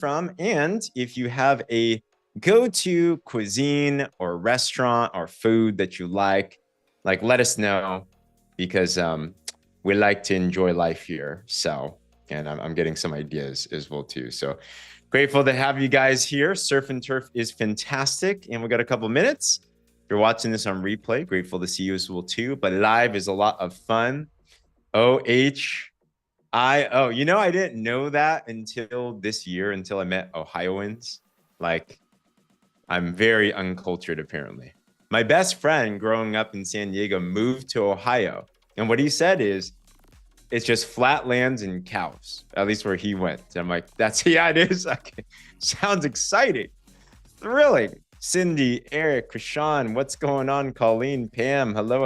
from. And if you have a go-to cuisine or restaurant or food that you like let us know because we like to enjoy life here. So, and I'm getting some ideas as well too. So grateful to have you guys here. Surf and Turf is fantastic. And we got a couple minutes. If you're watching this on replay, grateful to see you as well too. But live is a lot of fun. OHIO. You know, I didn't know that until this year, until I met Ohioans. Like, I'm very uncultured, apparently. My best friend growing up in San Diego moved to Ohio. And what he said is, it's just flat lands and cows, at least where he went. And I'm like, yeah, it is. Okay. Sounds exciting. Thrilling. Cindy, Eric, Krishan, what's going on? Colleen, Pam, hello,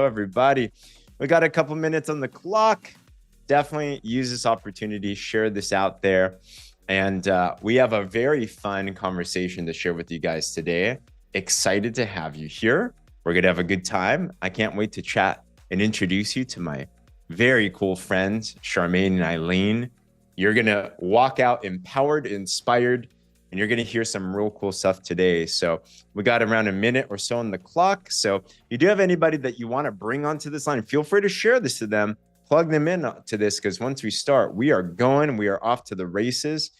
everybody. We got a couple minutes on the clock. Definitely use this opportunity, share this out there. And we have a very fun conversation to share with you guys today. Excited to have you here. We're going to have a good time. I can't wait to chat and introduce you to my very cool friends, Charmaine and Eileen. You're going to walk out empowered, inspired, and you're going to hear some real cool stuff today. So we got around a minute or so on the clock. So if you do have anybody that you want to bring onto this line, feel free to share this to them. Plug them in to this, because once we start, we are going, we are off to the races,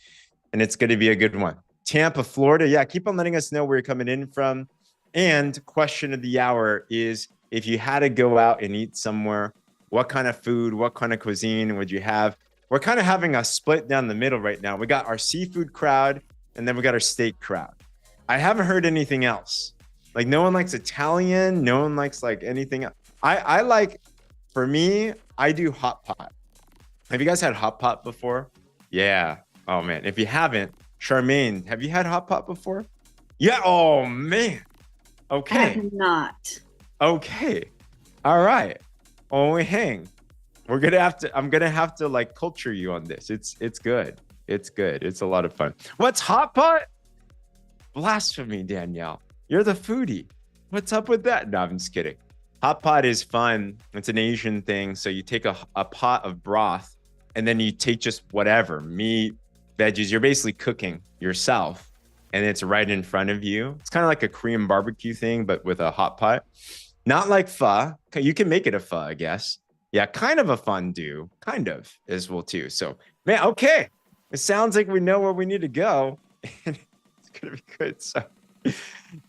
and it's going to be a good one. Tampa, Florida. Yeah, keep on letting us know where you're coming in from. And question of the hour is, if you had to go out and eat somewhere, what kind of food, what kind of cuisine would you have? We're kind of having a split down the middle right now. We got our seafood crowd, and then we got our steak crowd. I haven't heard anything else. Like, no one likes Italian. No one likes like anything else. I like, for me, I do hot pot. Have you guys had hot pot before? Yeah. Oh man. If you haven't, Charmaine, have you had hot pot before? Yeah. Oh man. Okay. I have not. Okay. All right. Oh, we hang. I'm gonna have to like culture you on this. It's good. It's good. It's a lot of fun. What's hot pot? Blasphemy, Danielle. You're the foodie. What's up with that? No, I'm just kidding. Hot pot is fun. It's an Asian thing. So you take a pot of broth, and then you take just whatever, meat, veggies. You're basically cooking yourself, and it's right in front of you. It's kind of like a Korean barbecue thing, but with a hot pot. Not like pho. You can make it a pho, I guess. Yeah, kind of a fondue, kind of as well too. So, man, okay. It sounds like we know where we need to go. It's gonna be good. So,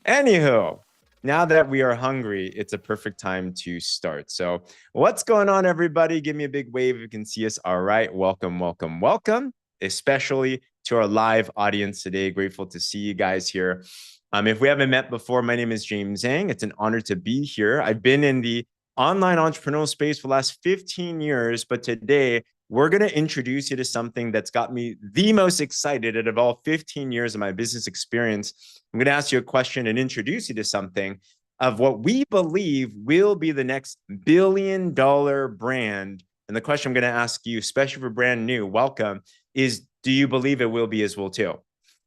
anywho, now that we are hungry, it's a perfect time to start. So, what's going on, everybody? Give me a big wave if you can see us. All right, welcome, especially to our live audience today. Grateful to see you guys here. If we haven't met before, my name is James Zheng. It's an honor to be here. I've been in the online entrepreneurial space for the last 15 years, but today we're going to introduce you to something that's got me the most excited out of all 15 years of my business experience. I'm going to ask you a question and introduce you to something of what we believe will be the next billion-dollar brand. And the question I'm going to ask you, especially for brand new, welcome, is do you believe it will be as well too?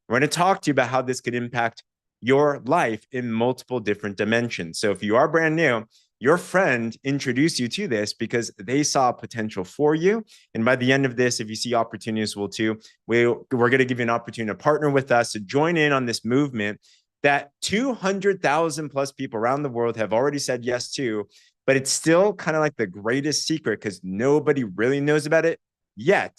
We're going to talk to you about how this could impact your life in multiple different dimensions. So if you are brand new, your friend introduced you to this because they saw potential for you. And by the end of this, if you see opportunities, we'll too, we're going to give you an opportunity to partner with us to join in on this movement that 200,000 plus people around the world have already said yes to, but it's still kind of like the greatest secret because nobody really knows about it yet,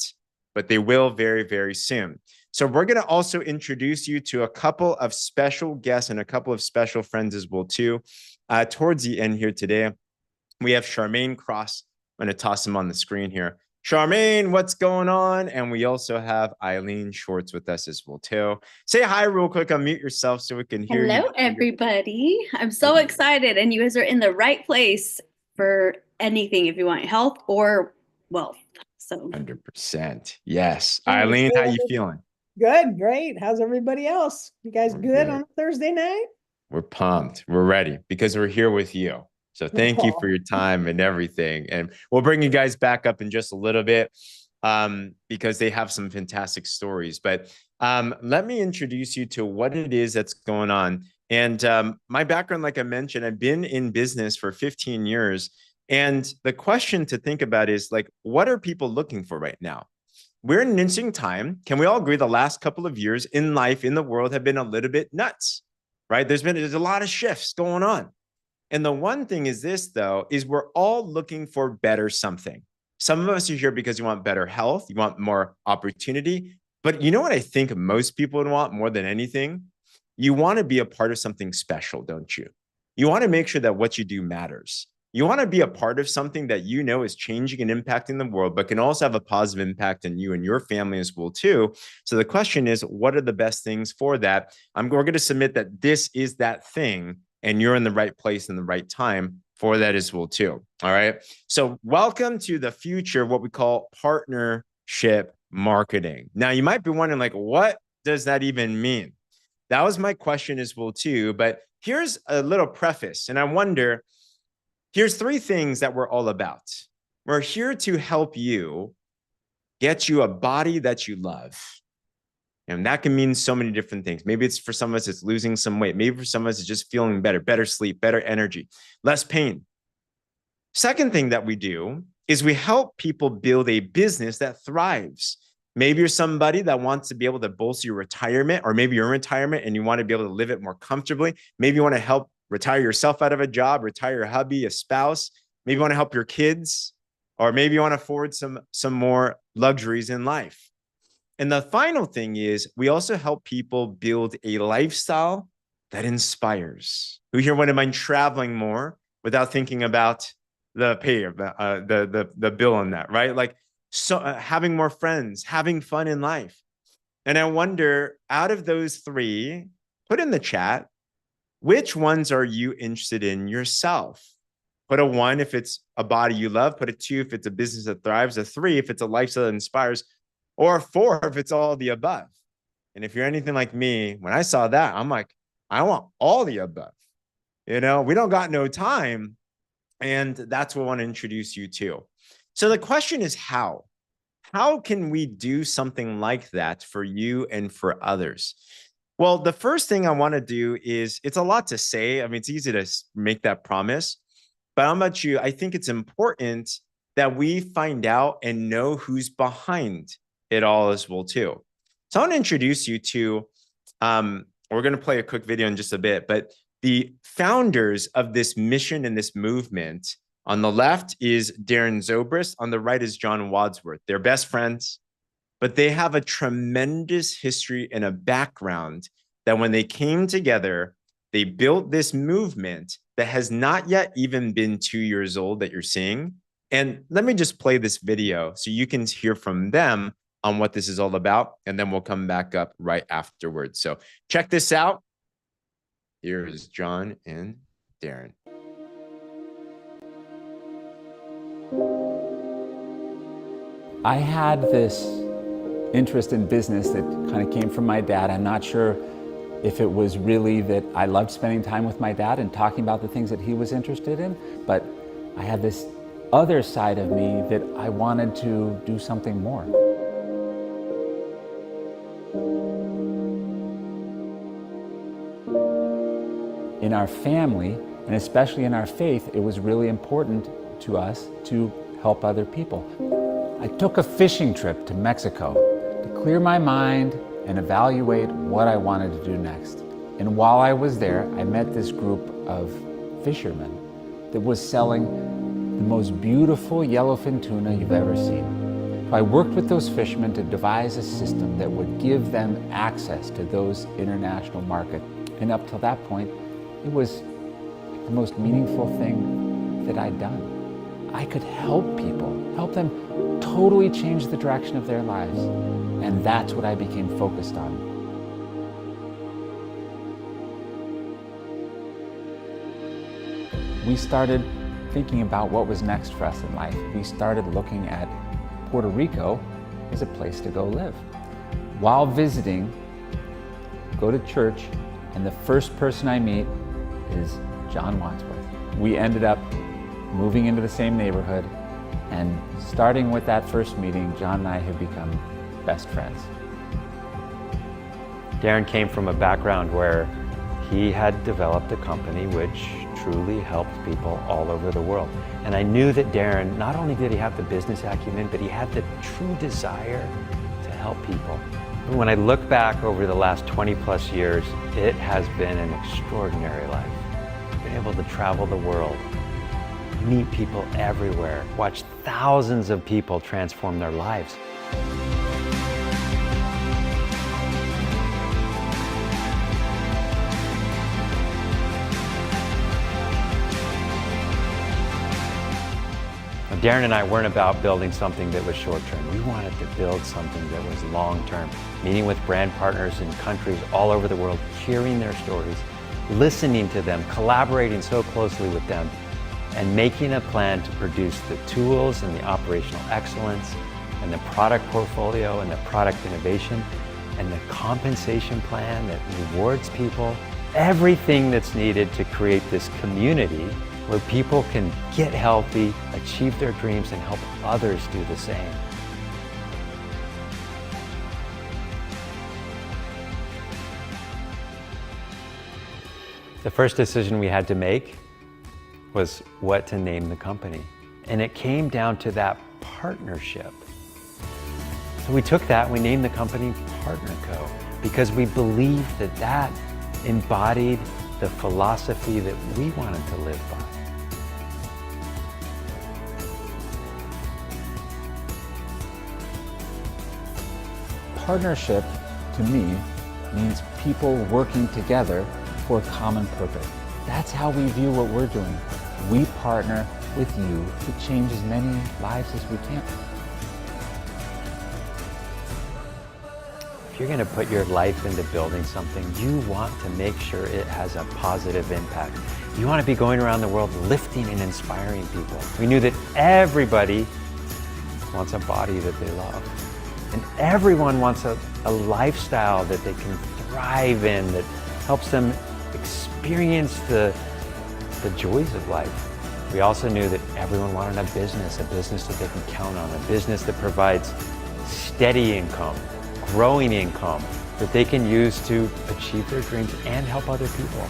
but they will very, very soon. So we're going to also introduce you to a couple of special guests and a couple of special friends as well too. Towards the end here today, we have Charmaine Cross. I'm going to toss him on the screen here. Charmaine, what's going on? And we also have Eileen Schwartz with us as well too. Say hi real quick. Unmute yourself so we can hear you. Hello, everybody. I'm so excited, and you guys are in the right place for anything if you want health or wealth. So 100%. Yes. Eileen, how you feeling? Good, great. How's everybody else? You guys good on Thursday night? We're pumped. We're ready because we're here with you. So thank you for your time and everything. And we'll bring you guys back up in just a little bit because they have some fantastic stories. But let me introduce you to what it is that's going on. And my background, like I mentioned, I've been in business for 15 years. And the question to think about is like, what are people looking for right now? we're in an interesting time. Can we all agree the last couple of years in life, in the world, have been a little bit nuts, right? There's a lot of shifts going on. And the one thing is this, though, is we're all looking for better something. Some of us are here because you want better health, you want more opportunity. But you know what I think most people would want more than anything? You want to be a part of something special, don't you? You want to make sure that what you do matters. You want to be a part of something that you know is changing and impacting the world, but can also have a positive impact on you and your family as well, too. So the question is, what are the best things for that? We're going to submit that this is that thing, and you're in the right place in the right time for that as well, too. All right. So welcome to the future of what we call partnership marketing. Now, you might be wondering, like, what does that even mean? That was my question as well, too. But here's a little preface. And I wonder, here's 3 things that we're all about. We're here to help you get you a body that you love. And that can mean so many different things. Maybe it's for some of us, it's losing some weight. Maybe for some of us, it's just feeling better, better sleep, better energy, less pain. Second thing that we do is we help people build a business that thrives. Maybe you're somebody that wants to be able to bolster your retirement, or maybe you're in retirement and you want to be able to live it more comfortably. Maybe you want to help retire yourself out of a job, retire a hubby, a spouse. Maybe you want to help your kids, or maybe you want to afford some more luxuries in life. And the final thing is we also help people build a lifestyle that inspires. Who here wouldn't mind traveling more without thinking about the pay, the bill on that, right? Like, so having more friends, having fun in life. And I wonder, out of those 3, put in the chat, which ones are you interested in yourself? Put a 1 if it's a body you love, put a 2 if it's a business that thrives, a 3 if it's a lifestyle that inspires, or a 4 if it's all the above. And if you're anything like me, when I saw that, I'm like, I want all the above. You know, we don't got no time. And that's what I want to introduce you to. So the question is how? How can we do something like that for you and for others? Well, the first thing I want to do is, it's a lot to say. I mean, it's easy to make that promise, but how about you? I think it's important that we find out and know who's behind it all as well, too. So I want to introduce you to, we're going to play a quick video in just a bit, but the founders of this mission and this movement. On the left is Darren Zobrist. On the right is John Wadsworth. They're best friends, but they have a tremendous history and a background that when they came together, they built this movement that has not yet even been 2 years old that you're seeing. And let me just play this video so you can hear from them on what this is all about, and then we'll come back up right afterwards. So check this out. Here is John and Darren. I had this interest in business that kind of came from my dad. I'm not sure if it was really that I loved spending time with my dad and talking about the things that he was interested in, but I had this other side of me that I wanted to do something more. In our family, and especially in our faith, it was really important to us to help other people. I took a fishing trip to Mexico to clear my mind and evaluate what I wanted to do next. And while I was there, I met this group of fishermen that was selling the most beautiful yellowfin tuna you've ever seen. I worked with those fishermen to devise a system that would give them access to those international markets. And up till that point, it was the most meaningful thing that I'd done. I could help people, help them totally change the direction of their lives. And that's what I became focused on. We started thinking about what was next for us in life. We started looking at Puerto Rico as a place to go live. While visiting, go to church, and the first person I meet is John Wadsworth. We ended up moving into the same neighborhood, and starting with that first meeting, John and I have become best friends. Darren came from a background where He had developed a company which truly helped people all over the world. And I knew that Darren, not only did he have the business acumen, but he had the true desire to help people. When I look back over the last 20 plus years, it has been an extraordinary life. I've been able to travel the world, meet people everywhere, watch thousands of people transform their lives. Darren and I weren't about building something that was short-term. We wanted to build something that was long-term, meeting with brand partners in countries all over the world, hearing their stories, listening to them, collaborating so closely with them, and making a plan to produce the tools and the operational excellence and the product portfolio and the product innovation and the compensation plan that rewards people, everything that's needed to create this community where people can get healthy, achieve their dreams, and help others do the same. The first decision we had to make was what to name the company. And it came down to that partnership. So we took that, we named the company PartnerCo, because we believed that that embodied the philosophy that we wanted to live by. Partnership, to me, means people working together for a common purpose. That's how we view what we're doing. We partner with you to change as many lives as we can. If you're going to put your life into building something, you want to make sure it has a positive impact. You want to be going around the world lifting and inspiring people. We knew that everybody wants a body that they love. And everyone wants a lifestyle that they can thrive in, that helps them experience the joys of life. We also knew that everyone wanted a business that they can count on, a business that provides steady income, growing income, that they can use to achieve their dreams and help other people.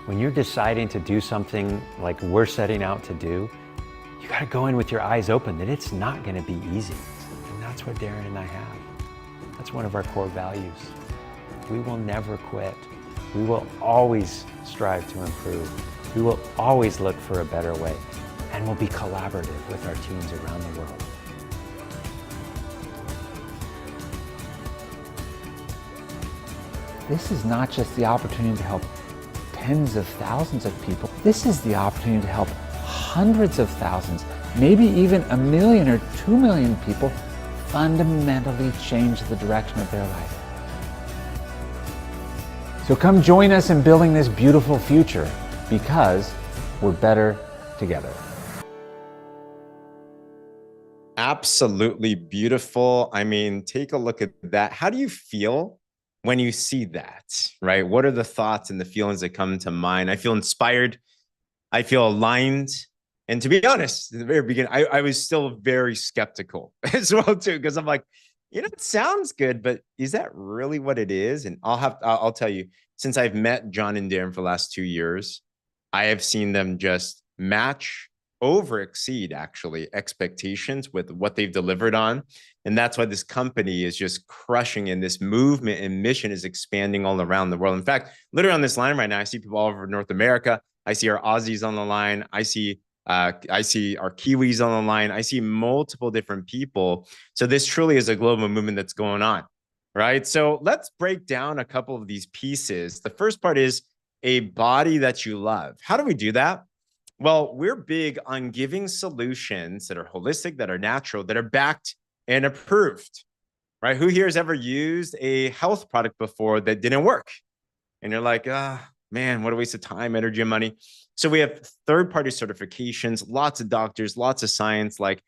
When you're deciding to do something like we're setting out to do, you gotta go in with your eyes open that it's not gonna be easy. And that's what Darren and I have. That's one of our core values. We will never quit. We will always strive to improve. We will always look for a better way, and we'll be collaborative with our teams around the world. This is not just the opportunity to help tens of thousands of people. This is the opportunity to help hundreds of thousands, maybe even 1 million or 2 million people fundamentally change the direction of their life. So come join us in building this beautiful future, because we're better together. Absolutely beautiful. I mean, take a look at that. How do you feel when you see that, right? What are the thoughts and the feelings that come to mind? I feel inspired. I feel aligned. And to be honest, in the very beginning, I was still very skeptical as well too, because I'm like, it sounds good, but is that really what it is? And I'll tell you, since I've met John and Darren for the last 2 years, I have seen them just match, exceed actually expectations with what they've delivered on. And that's why this company is just crushing, and this movement and mission is expanding all around the world. In fact, literally on this line right now, I see people all over North America. I see our Aussies on the line. I see our Kiwis on the line. I see multiple different people. So this truly is a global movement that's going on, right? So let's break down a couple of these pieces. The first part is a body that you love. How do we do that? Well, we're big on giving solutions that are holistic, that are natural, that are backed and approved, right? Who here has ever used a health product before that didn't work? And you're like, man, what a waste of time, energy, and money. So we have third-party certifications, lots of doctors, lots of science. Like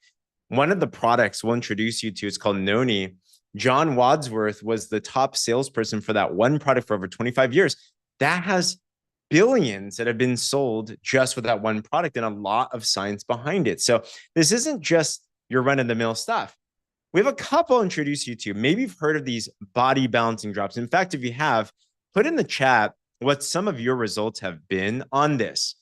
one of the products we'll introduce you to is called Noni. John Wadsworth was the top salesperson for that one product for over 25 years. That has billions that have been sold just with that one product, and a lot of science behind it. So this isn't just your run-of-the-mill stuff. We have a couple to introduce you to. Maybe you've heard of these body balancing drops. In fact, if you have, put in the chat what some of your results have been on this.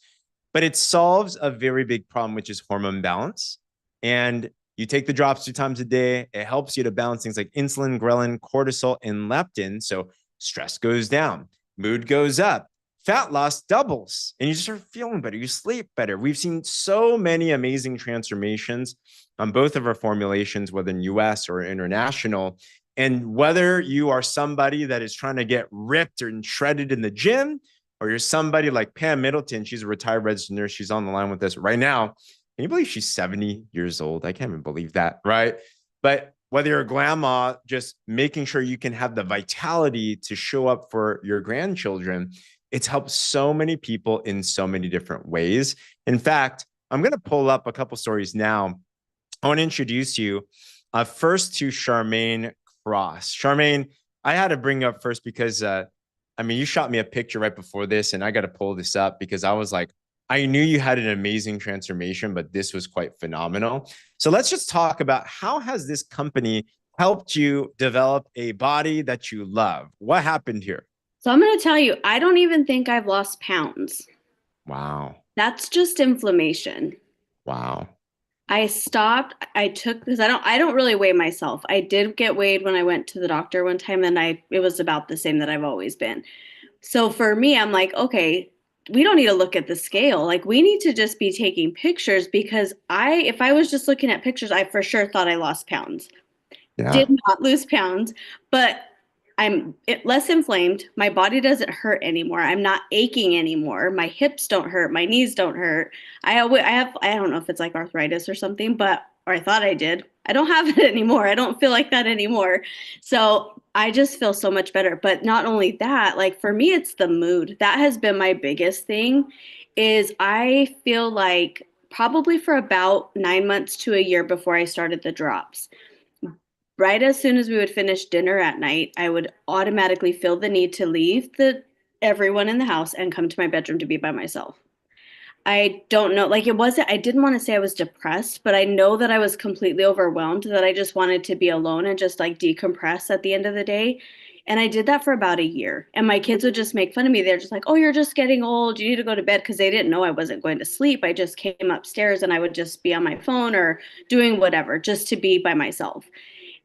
But it solves a very big problem, which is hormone balance. And you take the drops 2 times a day. It helps you to balance things like insulin, ghrelin, cortisol, and leptin. So stress goes down, mood goes up, fat loss doubles, and you start feeling better. You sleep better. We've seen so many amazing transformations on both of our formulations, whether in US or international. And whether you are somebody that is trying to get ripped and shredded in the gym, or you're somebody like Pam Middleton, she's a retired registered nurse. She's on the line with us right now. Can you believe she's 70 years old? I can't even believe that, right? But whether you're a grandma, just making sure you can have the vitality to show up for your grandchildren, it's helped so many people in so many different ways. In fact, I'm going to pull up a couple stories now. I want to introduce you first to Charmaine Cross. Charmaine, I had to bring you up first because you shot me a picture right before this, and I got to pull this up because I was like, I knew you had an amazing transformation, but this was quite phenomenal. So let's just talk about how has this company helped you develop a body that you love? What happened here? So I'm going to tell you, I don't even think I've lost pounds. Wow. That's just inflammation. Wow. I stopped. Because I don't really weigh myself. I did get weighed when I went to the doctor one time, and it was about the same that I've always been. So for me, I'm like, okay, we don't need to look at the scale. Like, we need to just be taking pictures, because if I was just looking at pictures, I for sure thought I lost pounds. Yeah. Did not lose pounds, but I'm less inflamed. My body doesn't hurt anymore. I'm not aching anymore. My hips don't hurt. My knees don't hurt. I don't know if it's like arthritis or something, or I thought I did. I don't have it anymore. I don't feel like that anymore. So I just feel so much better. But not only that, like, for me, it's the mood. That has been my biggest thing. Is I feel like probably for about 9 months to a year before I started the drops, right as soon as we would finish dinner at night, I would automatically feel the need to leave everyone in the house and come to my bedroom to be by myself. I don't know, like, I didn't want to say I was depressed, but I know that I was completely overwhelmed, that I just wanted to be alone and just like decompress at the end of the day. And I did that for about a year. And my kids would just make fun of me. They're just like, oh, you're just getting old. You need to go to bed, because they didn't know I wasn't going to sleep. I just came upstairs and I would just be on my phone or doing whatever just to be by myself.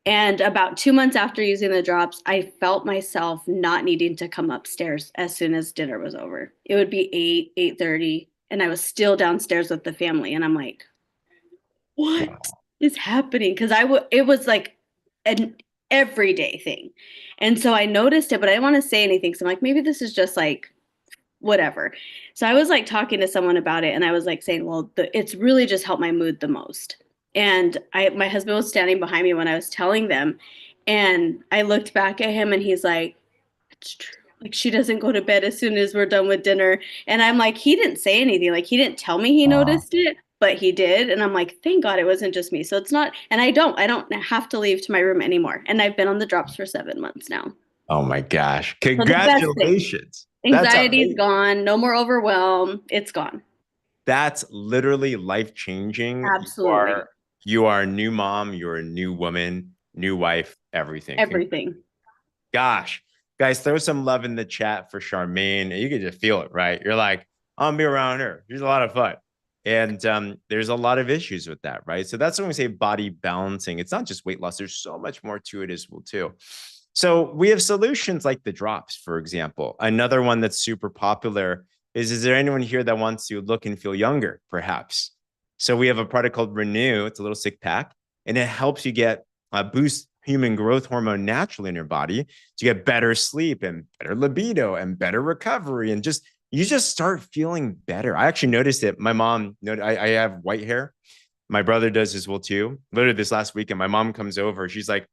And about 2 months after using the drops, I felt myself not needing to come upstairs as soon as dinner was over. It would be 8:30, and I was still downstairs with the family. And I'm like, what is happening? Because it was like an everyday thing. And so I noticed it, but I didn't want to say anything. So I'm like, maybe this is just like whatever. So I was like talking to someone about it, and I was like saying, well, it's really just helped my mood the most. And my husband was standing behind me when I was telling them, and I looked back at him, and he's like, it's true. Like, she doesn't go to bed as soon as we're done with dinner. And I'm like, he didn't say anything. Like, he didn't tell me he noticed it, but he did. And I'm like, thank God it wasn't just me. So it's not, and I don't have to leave to my room anymore. And I've been on the drops for 7 months now. Oh my gosh. Congratulations. Anxiety's gone. No more overwhelm. It's gone. That's literally life-changing. Absolutely. You are a new mom. You're a new woman, new wife, everything. Everything. Gosh, guys, throw some love in the chat for Charmaine. You can just feel it, right? You're like, I'm gonna be around her. She's a lot of fun. And there's a lot of issues with that, right? So that's when we say body balancing. It's not just weight loss. There's so much more to it as well, too. So we have solutions like the drops, for example. Another one that's super popular is there anyone here that wants to look and feel younger, perhaps? So we have a product called Renew. It's a little 6-pack, and it helps you boost human growth hormone naturally in your body to get better sleep and better libido and better recovery. And you just start feeling better. I actually noticed it. My mom, I have white hair. My brother does as well too. Literally this last weekend, my mom comes over. She's like,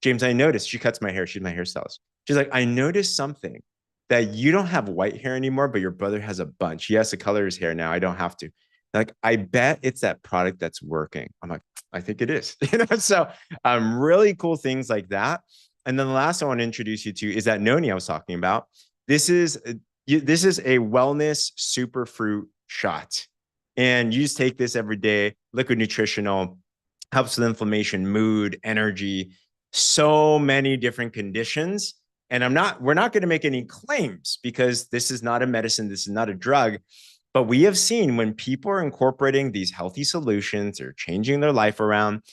James, I noticed, she cuts my hair. She's my hairstylist. She's like, I noticed something, that you don't have white hair anymore, but your brother has a bunch. He has to color his hair now. I don't have to. Like, I bet it's that product that's working. I'm like, I think it is. So really cool things like that. And then the last I want to introduce you to is that noni I was talking about. This is a wellness superfruit shot. And you just take this every day, liquid nutritional, helps with inflammation, mood, energy, so many different conditions. and we're not going to make any claims because this is not a medicine, this is not a drug. But we have seen when people are incorporating these healthy solutions or changing their life around,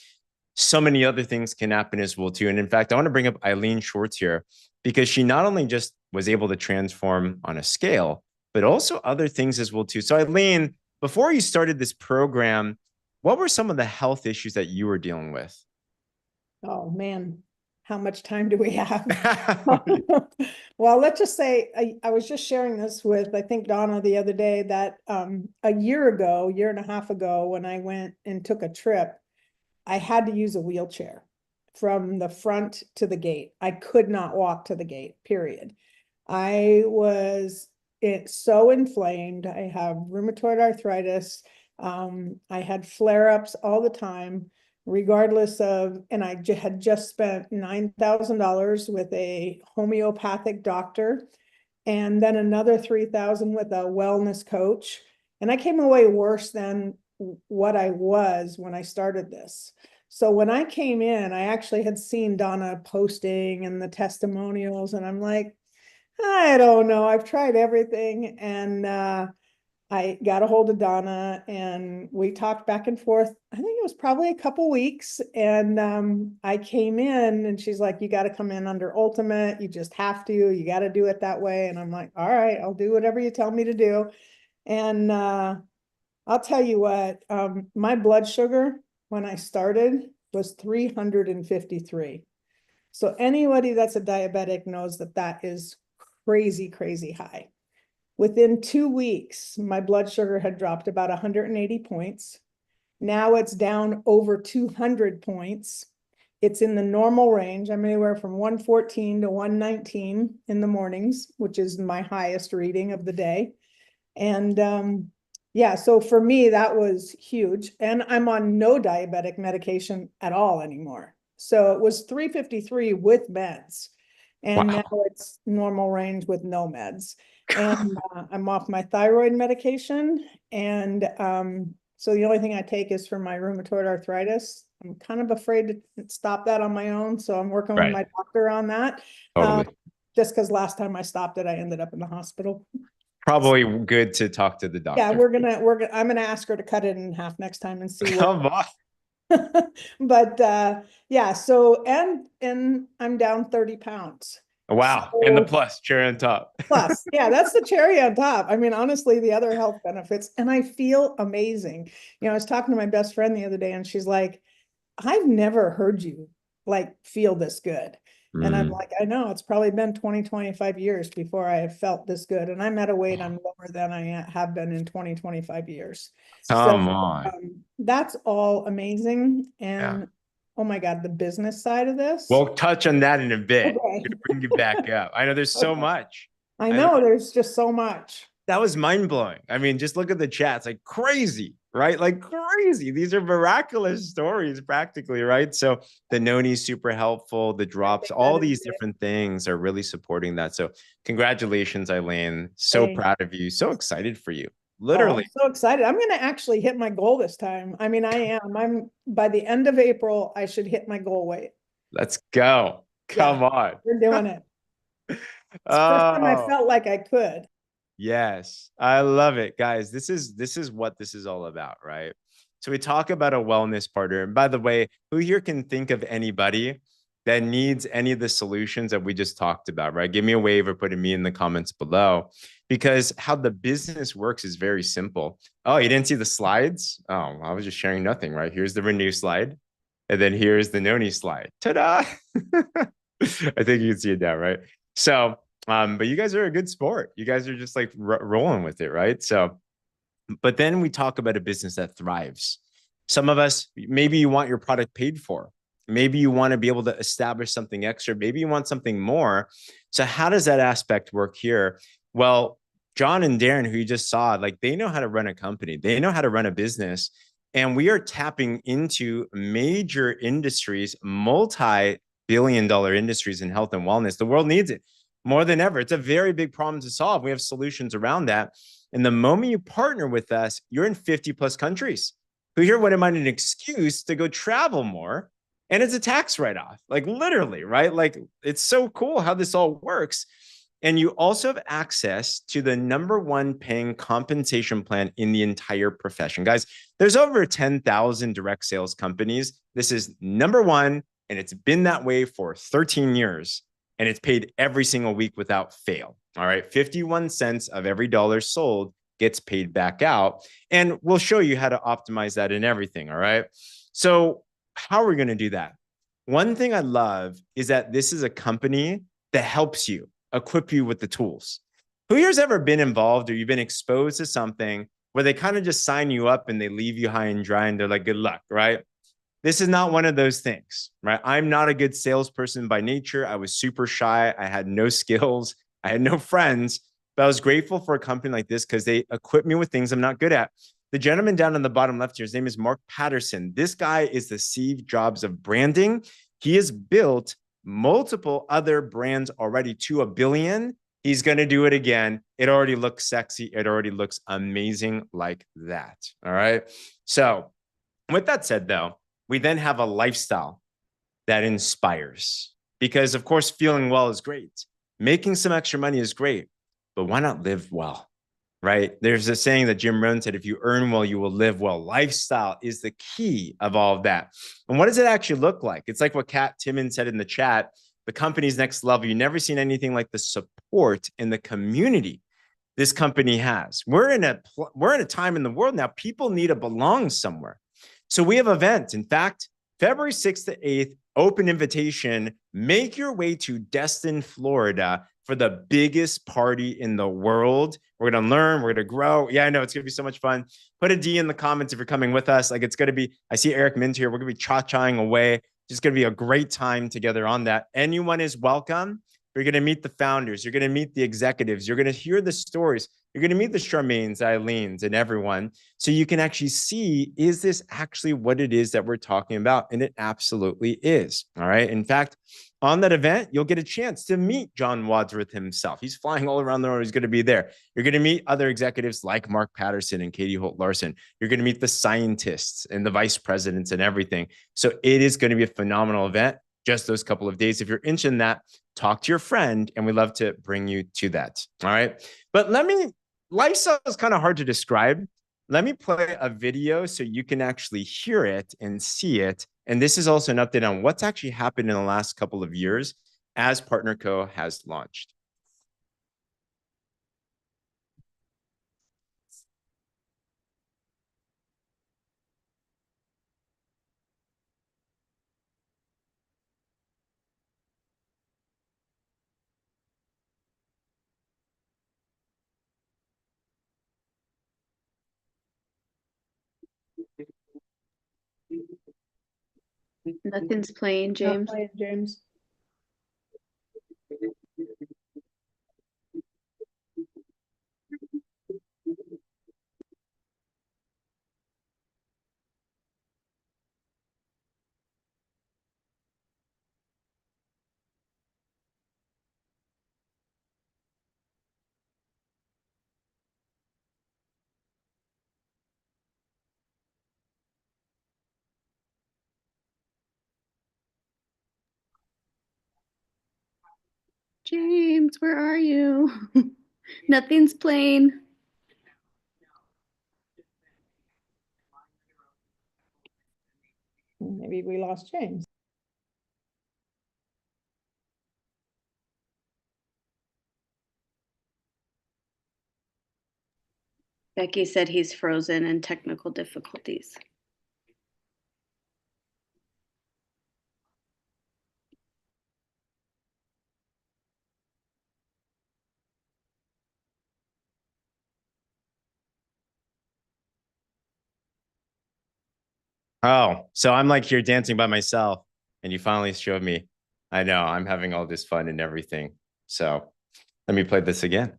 so many other things can happen as well too. And in fact, I want to bring up Eileen Schwartz here because she not only just was able to transform on a scale, but also other things as well too. So Eileen, before you started this program, what were some of the health issues that you were dealing with? Oh man, how much time do we have? Well, let's just say I was just sharing this with, I think, Donna the other day that a year and a half ago, when I went and took a trip, I had to use a wheelchair from the front to the gate. I could not walk to the gate, period. I was so inflamed. I have rheumatoid arthritis. I had flare-ups all the time, regardless of, and I had just spent $9,000 with a homeopathic doctor, and then another $3,000 with a wellness coach. And I came away worse than what I was when I started this. So when I came in, I actually had seen Donna posting and the testimonials, and I'm like, I don't know, I've tried everything. And I got a hold of Donna and we talked back and forth. I think it was probably a couple weeks. And I came in and she's like, you got to come in under Ultimate. You just have to, you got to do it that way. And I'm like, all right, I'll do whatever you tell me to do. And I'll tell you what, my blood sugar when I started was 353. So anybody that's a diabetic knows that that is crazy, crazy high. Within 2 weeks, my blood sugar had dropped about 180 points. Now it's down over 200 points. It's in the normal range. I'm anywhere from 114 to 119 in the mornings, which is my highest reading of the day. And yeah, so for me, that was huge. And I'm on no diabetic medication at all anymore. So it was 353 with meds. And Wow. now it's normal range with no meds. And I'm off my thyroid medication. And so the only thing I take is for my rheumatoid arthritis. I'm kind of afraid to stop that on my own. So I'm working with my doctor on that. Totally. Just because last time I stopped it, I ended up in the hospital. Probably good to talk to the doctor. Yeah, I'm gonna ask her to cut it in half next time and see what. Come on. But yeah, so and I'm down 30 pounds. Wow. So, and the plus cherry on top. Plus, yeah, that's the cherry on top. I mean, honestly, the other health benefits, and I feel amazing. You know, I was talking to my best friend the other day and she's like, I've never heard you like feel this good. And I'm like, I know, it's probably been 20, 25 years before I have felt this good. And I'm at a weight I'm lower than I have been in 20, 25 years. Come So on. that's all amazing. And oh my God, the business side of this. We'll touch on that in a bit. Okay. I'm gonna bring you back up. I know there's so much. I know there's just so much. That was mind blowing. I mean, just look at the chat. It's like crazy, right? Like crazy. These are miraculous stories practically, right? So the noni is super helpful. The drops, all these different things are really supporting that. So congratulations, Eileen. So proud of you. So excited for you. Literally. I'm so excited. I'm going to actually hit my goal this time. I mean, I am. I'm by the end of April, I should hit my goal weight. Let's go. Come on. We're doing it. It's the first time I felt like I could. Yes, I love it, guys. This is what this is all about, right? So we talk about a wellness partner. And by the way, who here can think of anybody that needs any of the solutions that we just talked about, right? Give me a wave or put me in the comments below, because how the business works is very simple. Oh, you didn't see the slides? Oh, I was just sharing nothing, right? Here's the Renew slide. And then here's the Noni slide. Ta-da! I think you can see it now, right? So, but you guys are a good sport. You guys are just like rolling with it, right? So, but then we talk about a business that thrives. Some of us, maybe you want your product paid for. Maybe you want to be able to establish something extra. Maybe you want something more. So how does that aspect work here? Well, John and Darren, who you just saw, like they know how to run a company. They know how to run a business. And we are tapping into major industries, multi-billion-dollar industries in health and wellness. The world needs it more than ever. It's a very big problem to solve. We have solutions around that. And the moment you partner with us, you're in 50 plus countries. Who here wouldn't mind an excuse to go travel more And it's a tax write-off, like literally, right? Like it's so cool how this all works. And you also have access to the #1 paying compensation plan in the entire profession. Guys, there's over 10,000 direct sales companies. This is #1, and it's been that way for 13 years. And it's paid every single week without fail. All right. 51 cents of every dollar sold gets paid back out. And we'll show you how to optimize that and everything. All right. So, how are we going to do that? One thing I love is that this is a company that helps you, equip you with the tools. Who here's ever been involved or you've been exposed to something where they kind of just sign you up and they leave you high and dry and they're like, good luck, right? This is not one of those things, right? I'm not a good salesperson by nature. I was super shy. I had no skills. I had no friends, but I was grateful for a company like this because they equip me with things I'm not good at. The gentleman down on the bottom left here, his name is Mark Patterson. This guy is the Steve Jobs of branding. He has built multiple other brands already to $1 billion. He's going to do it again. It already looks sexy. It already looks amazing like that. All right. So with that said, though, we then have a lifestyle that inspires because, of course, feeling well is great. Making some extra money is great, but why not live well, right? There's a saying that Jim Rohn said, if you earn well, you will live well. Lifestyle is the key of all of that. And what does it actually look like? It's like what Kat Timmons said in the chat, the company's next level. You've never seen anything like the support in the community this company has. We're in a time in the world now, people need to belong somewhere. So we have events. In fact, February 6th to 8th, open invitation. Make your way to Destin, Florida for the biggest party in the world. We're going to learn. We're going to grow. Yeah, I know. It's going to be so much fun. Put a D in the comments if you're coming with us. Like it's going to be, I see Eric Mint here. We're going to be cha-chaing away. Just going to be a great time together on that. Anyone is welcome. You're going to meet the founders. You're going to meet the executives. You're going to hear the stories. You're going to meet the Charmaines, Eileens, and everyone. So you can actually see, is this actually what it is that we're talking about? And it absolutely is. All right. In fact, on that event, you'll get a chance to meet John Wadsworth himself. He's flying all around the world. He's going to be there. You're going to meet other executives like Mark Patterson and Katie Holt Larson. You're going to meet the scientists and the vice presidents and everything. So it is going to be a phenomenal event. Just those couple of days. If you're interested in that, talk to your friend and we'd love to bring you to that. All right. But lifestyle is kind of hard to describe. Let me play a video so you can actually hear it and see it. And this is also an update on what's actually happened in the last couple of years as PartnerCo has launched. Nothing's playing, Not James. playing, James. James, where are you? Nothing's playing. Maybe we lost James. Becky said he's frozen and technical difficulties. Oh, so I'm like here dancing by myself and you finally showed me. I know I'm having all this fun and everything. So let me play this again.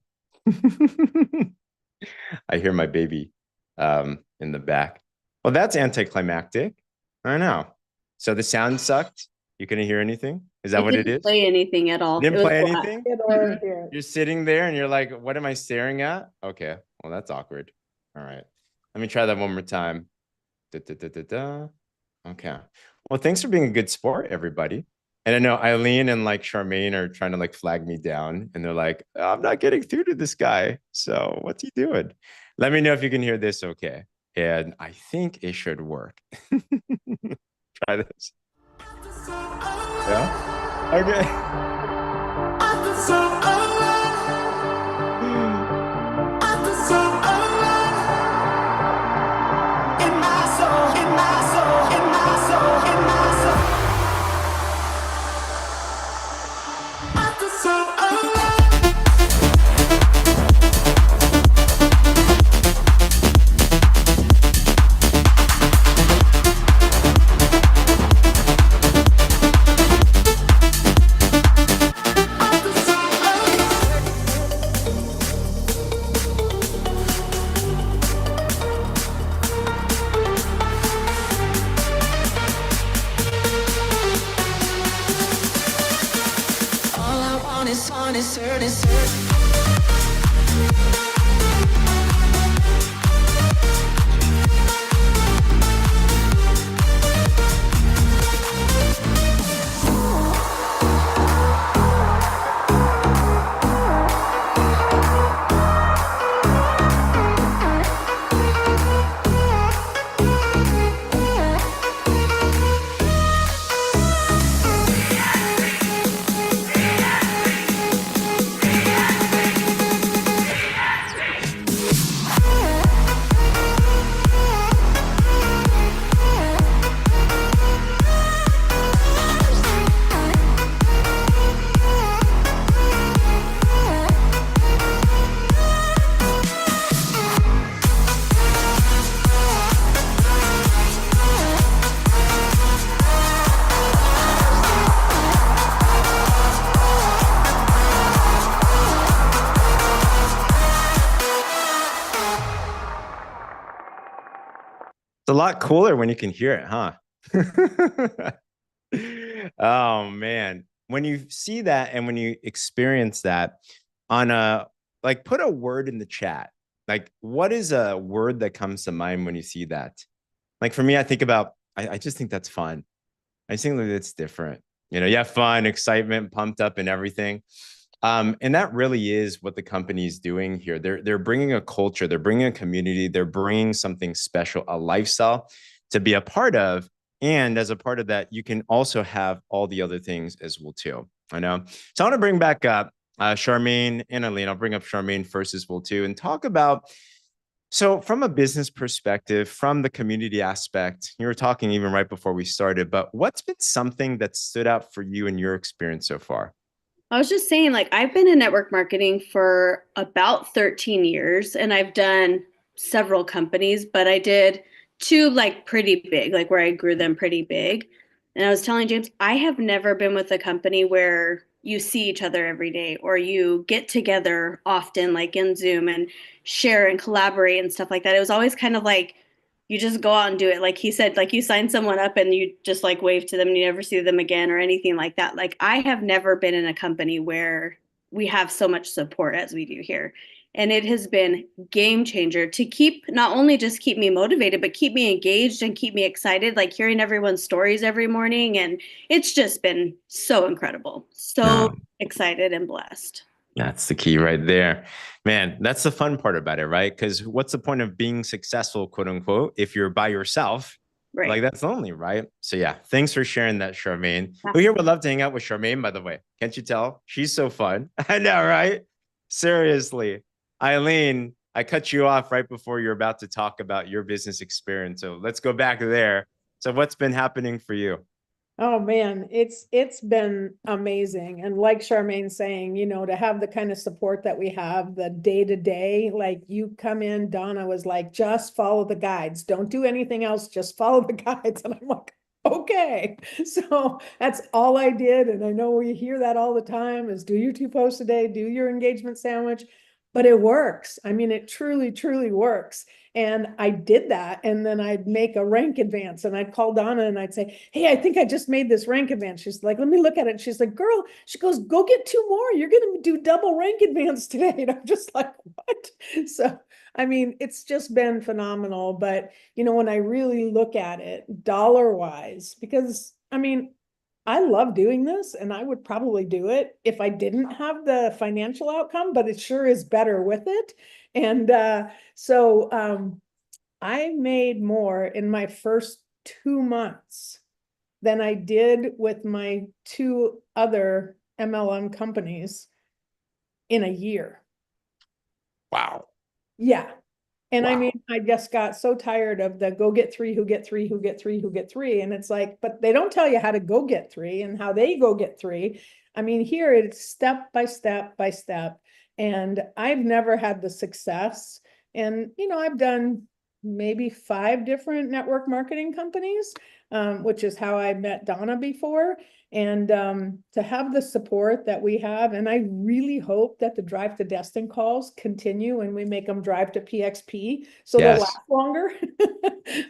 I hear my baby in the back. Well, that's anticlimactic. I know. So the sound sucked. You couldn't hear anything? Is that what it is? Play anything at all. Didn't It was play black. anything? Here. You're sitting there and you're like, what am I staring at? Okay. Well, that's awkward. All right. Let me try that one more time. Da, da, da, da, da. Okay. Well, thanks for being a good sport, everybody. And I know Eileen and like Charmaine are trying to like flag me down, and they're like, I'm not getting through to this guy. So what's he doing? Let me know if you can hear this okay. And I think it should work. Try this. Yeah. Okay. It's a lot cooler when you can hear it, huh? Oh man. When you see that and when you experience that on a like put a word in the chat. Like what is a word that comes to mind when you see that? Like for me, I think about I just think that's fun. I just think that it's different. You know, you have fun, excitement, pumped up and everything. And that really is what the company is doing here. They're bringing a culture, they're bringing a community, they're bringing something special, a lifestyle to be a part of. And as a part of that, you can also have all the other things as well too. I know. So I want to bring back up Charmaine and Eileen. I'll bring up Charmaine first as well too, and talk about. So from a business perspective, from the community aspect, you were talking even right before we started, but what's been something that stood out for you in your experience so far? I was just saying, like, I've been in network marketing for about 13 years and I've done several companies, but I did two like pretty big, like where I grew them pretty big. And I was telling James, I have never been with a company where you see each other every day or you get together often, like in Zoom and share and collaborate and stuff like that. It was always kind of like, you just go out and do it. Like he said, like you sign someone up and you just like wave to them and you never see them again or anything like that. Like I have never been in a company where we have so much support as we do here. And it has been game changer to keep, not only just keep me motivated, but keep me engaged and keep me excited, like hearing everyone's stories every morning. And it's just been so incredible. So excited and blessed. That's the key right there. Man, that's the fun part about it, right? Because what's the point of being successful, quote unquote, if you're by yourself? Right. Like that's lonely, right? So yeah, thanks for sharing that, Charmaine. Who here would love to hang out with Charmaine, by the way? Can't you tell? She's so fun. I know, right? Seriously. Eileen, I cut you off right before you're about to talk about your business experience. So let's go back there. So what's been happening for you? Oh man, it's been amazing. And like Charmaine saying, you know, to have the kind of support that we have, the day to day, like you come in, Donna was like, just follow the guides. Don't do anything else. Just follow the guides. And I'm like, okay. So that's all I did. And I know we hear that all the time is do your 2 posts a day, do your engagement sandwich, but it works. I mean, it truly, truly works. And I did that. And then I'd make a rank advance and I'd call Donna and I'd say, hey, I think I just made this rank advance. She's like, let me look at it. She's like, girl, she goes, go get 2 more. You're going to do double rank advance today. And I'm just like, what? So I mean, it's just been phenomenal. But, you know, when I really look at it dollar wise, because I mean, I love doing this and I would probably do it if I didn't have the financial outcome, but it sure is better with it. And I made more in my first 2 months than I did with my two other MLM companies in a year. Wow. Yeah. And I Wow. mean, I just got so tired of the go get three, who get three, who get three, who get three. And it's like, but they don't tell you how to go get three and how they go get three. I mean, here it's step by step by step. And I've never had the success. And, you know, I've done maybe 5 different network marketing companies, which is how I met Donna before. And to have the support that we have, and I really hope that the Drive to Destin calls continue and we make them drive to PXP so they'll Yes. last longer.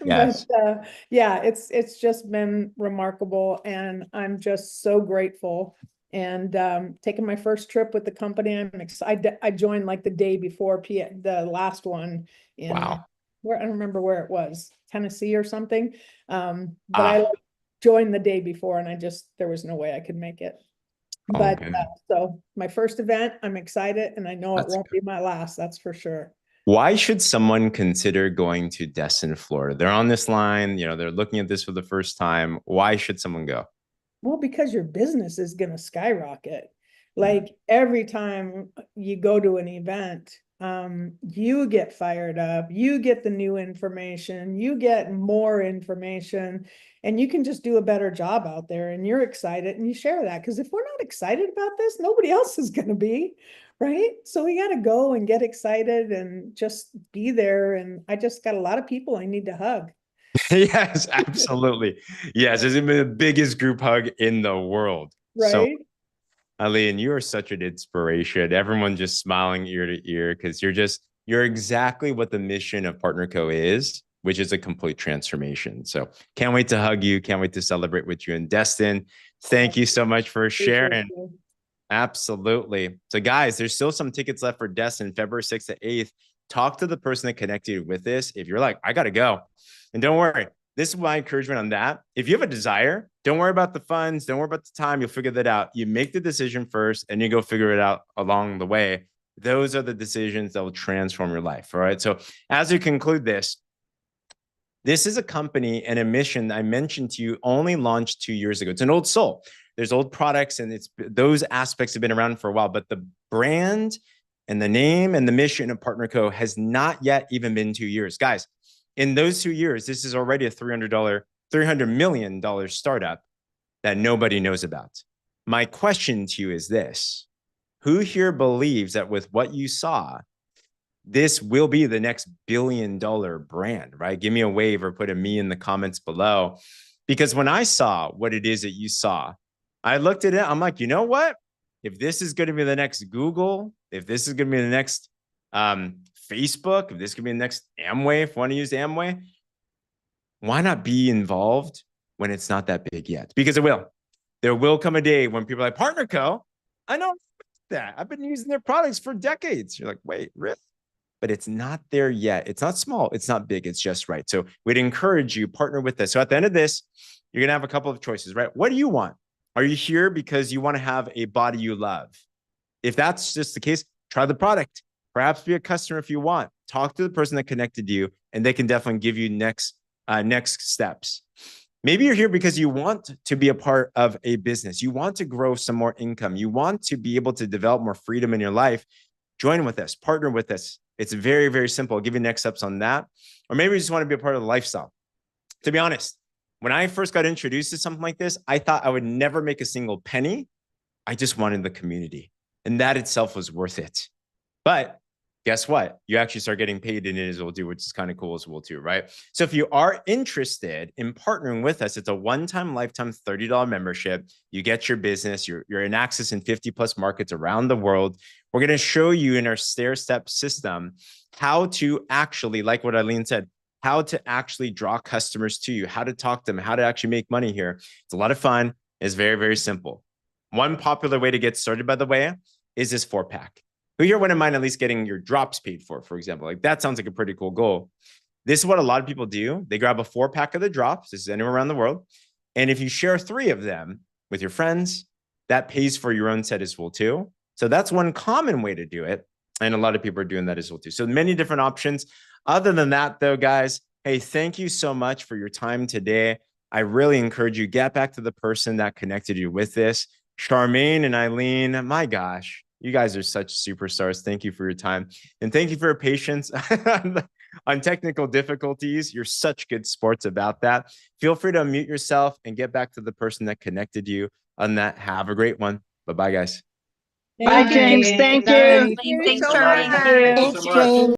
Yes. But yeah, it's just been remarkable, and I'm just so grateful. And taking my first trip with the company, I'm excited. I joined like the day before the last one in Wow. where I don't remember where it was, Tennessee or something. But I joined the day before and there was no way I could make it. But Okay. so my first event, I'm excited, and I know That's it won't be my last, that's for sure. Why should someone consider going to Destin, Florida? They're on this line, you know, they're looking at this for the first time. Why should someone go? Well, because your business is going to skyrocket. Like every time you go to an event, you get fired up, you get the new information, you get more information, and you can just do a better job out there, and you're excited and you share that. Because if we're not excited about this, nobody else is going to be, right? So we got to go and get excited and just be there. And I just got a lot of people I need to hug. Yes, absolutely. Yes, it's been the biggest group hug in the world. So, Right? Eileen, you are such an inspiration. Everyone just smiling ear to ear because you're exactly what the mission of PartnerCo is, which is a complete transformation. So can't wait to hug you. Can't wait to celebrate with you in Destin. Thank you so much for sharing. Absolutely. So guys, there's still some tickets left for Destin, February 6th to 8th. Talk to the person that connected you with this. If you're like, I got to go. And don't worry, this is my encouragement on that. If you have a desire, don't worry about the funds. Don't worry about the time. You'll figure that out. You make the decision first and you go figure it out along the way. Those are the decisions that will transform your life. All right. So as we conclude this is a company and a mission I mentioned to you only launched 2 years ago. It's an old soul. There's old products and those aspects have been around for a while, but the brand and the name and the mission of PartnerCo has not yet even been 2 years. Guys, in those 2 years, this is already a $300 million startup that nobody knows about. My question to you is this: who here believes that with what you saw, this will be the next billion-dollar brand, right? Give me a wave or put a me in the comments below. Because when I saw what it is that you saw, I looked at it, I'm like, you know what? If this is going to be the next Google, if this is going to be the next Facebook, if this could be the next Amway, if you want to use Amway, why not be involved when it's not that big yet? Because it will. There will come a day when people are like, PartnerCo, I know that. I've been using their products for decades. You're like, wait, really? But it's not there yet. It's not small. It's not big. It's just right. So we'd encourage you, partner with us. So at the end of this, you're going to have a couple of choices, right? What do you want? Are you here because you want to have a body you love? If that's just the case, try the product. Perhaps be a customer if you want. Talk to the person that connected you, and they can definitely give you next steps. Maybe you're here because you want to be a part of a business. You want to grow some more income. You want to be able to develop more freedom in your life. Join with us. Partner with us. It's very, very simple. I'll give you next steps on that. Or maybe you just want to be a part of the lifestyle. To be honest, when I first got introduced to something like this, I thought I would never make a single penny. I just wanted the community. And that itself was worth it. But guess what? You actually start getting paid in it as well too, which is kind of cool as well too, right? So if you are interested in partnering with us, it's a one-time lifetime $30 membership. You get your business, you're in access in 50 plus markets around the world. We're going to show you in our stair-step system how to actually, like what Eileen said, how to actually draw customers to you, how to talk to them, how to actually make money here. It's a lot of fun. It's very, very simple. One popular way to get started, by the way, is this 4-pack. Who here wouldn't mind at least getting your drops paid for example? Like that sounds like a pretty cool goal. This is what a lot of people do. They grab a 4-pack of the drops. This is anywhere around the world. And if you share 3 of them with your friends, that pays for your own set as well too. So that's one common way to do it. And a lot of people are doing that as well too. So many different options. Other than that though, guys, hey, thank you so much for your time today. I really encourage you, get back to the person that connected you with this. Charmaine and Eileen, my gosh, you guys are such superstars. Thank you for your time. And thank you for your patience on technical difficulties. You're such good sports about that. Feel free to unmute yourself and get back to the person that connected you on that. Have a great one. Bye-bye, guys. Bye, James. Thank you. Thanks, so Charmaine. much. Thanks, James.